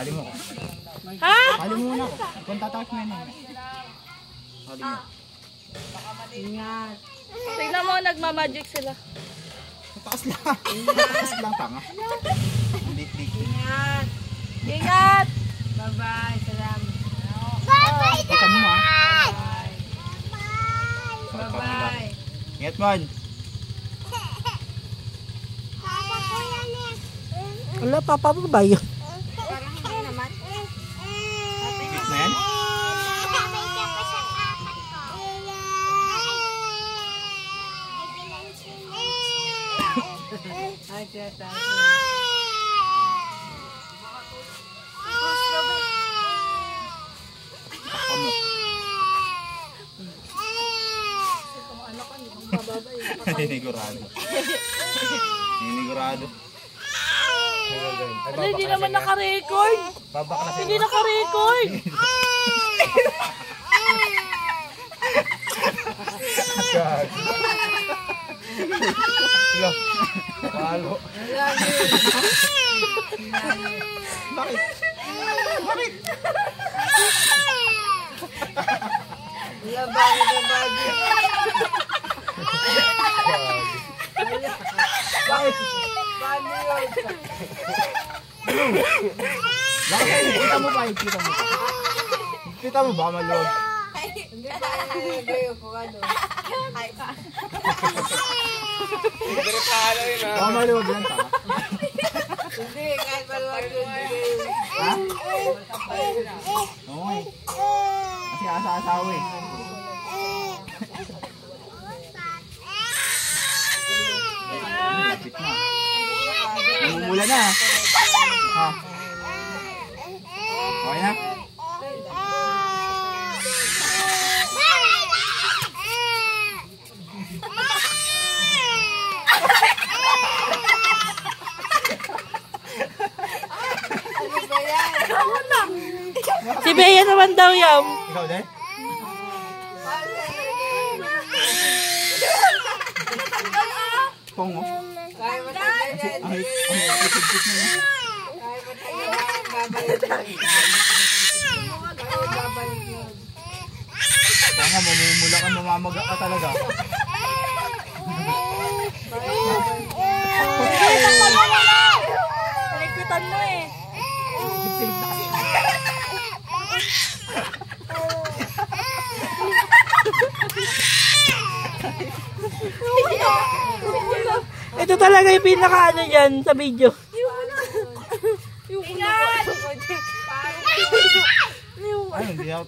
Tali mo ko. Ha? Tali mo muna ko. Kung tatawag mo yun. Tali mo. Ingat. Tignan mo, nagmamagic sila. Taas lang. Taas lang tanga. Dik-dik. Ingat. Ingat! Bye-bye. Salamat. Kita mo ha. Bye-bye. Ingat man. Wala, papa mo ba yun? Parang hindi naman. Dik na yan. Ay, tiyata. Hinigurado. Hinigurado. Ano, hindi naman naka-record. Hindi naka-record. Palo. Bakit? Bakit? Wala ba ako na bago? Bakit? Paano yun? Bakit? Kita mo ba? Kita mo ba? Kita mo ba maluwag? Hindi ba nalagay ko ano? Baka maluwag lang ta. Hindi, kahit maluwag yun. Ha? Oo eh. Kasi asa-asawa eh. Lapit na. Namumula na ha. Okay na? Si Bea naman daw yan. Ikaw din? Pongo. Kaya matagal yan. Ang ikit-ikit mo na. Kaya matagal yan. Babalik yan. Kaya babalik yun. Tanga, mamumula ka, mamamaga ka talaga. Paligpitan mo eh. Silip na kasi. Ito talaga yung pinaka-ano dyan sa video. Ingat! Ano, hindi ako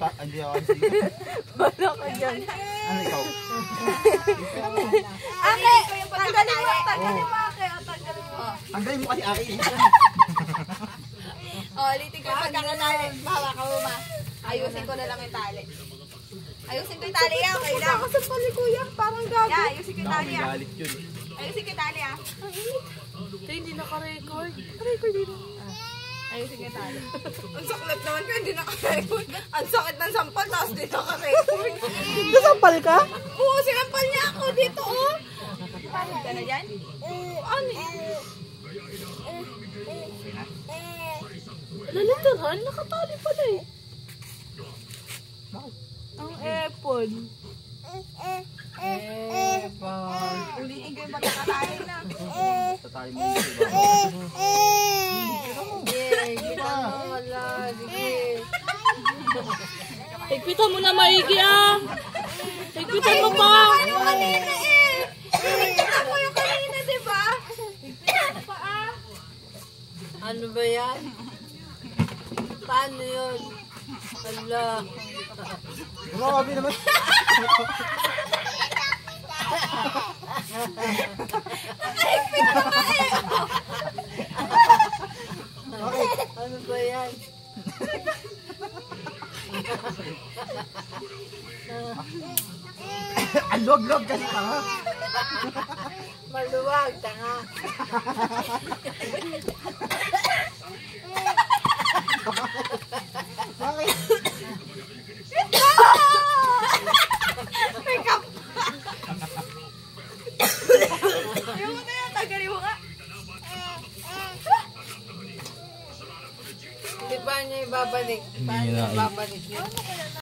dito. Wala ka dyan. Ano ikaw? Ake! Tanggalin mo! Tanggalin mo, Ake! Tanggalin mo. Tanggalin mo kasi akin. Ulitin ko yung pagkakatali. Bawa ka mo ma. Ayusin ko na lang yung tali. Ayusin ko yung tali yan. Okay lang. Nakasampal ni Kuya. Parang gago. Yeah, ayusin ko yung Baka tali may ah. galit yun. Ayusin ko yung tali ah. Ito hindi naka-record. Record dito. Ayusin ko yung tali. Ang sakit naman ko hindi naka-record. Ang sakit ng sampal tapos di naka-record. Nasampal ka? Oo, sinampal niya ako dito oh. Pagod ka na dyan? Ano eh? Literal, nakatali pala eh. Ang airphone. Ulitin ko yung pagkakatali na. Tatali mo yung iba. Sige, ginawa mo wala. Sige. Higpitan mo na maigi ah. Higpitan mo pa. Ano kanina eh? Higpitan ko yung kanina, diba? Higpitan ko pa ah. Ano ba yan? Paano yun? Hala. Grabe naman. Ano ba yan? Ang log-log kasi tanga. Maluwag, tanga. Bakit? Yung tagalin mo nga. Di pa niya ibabalik. Paano niya na- ibabalik yun?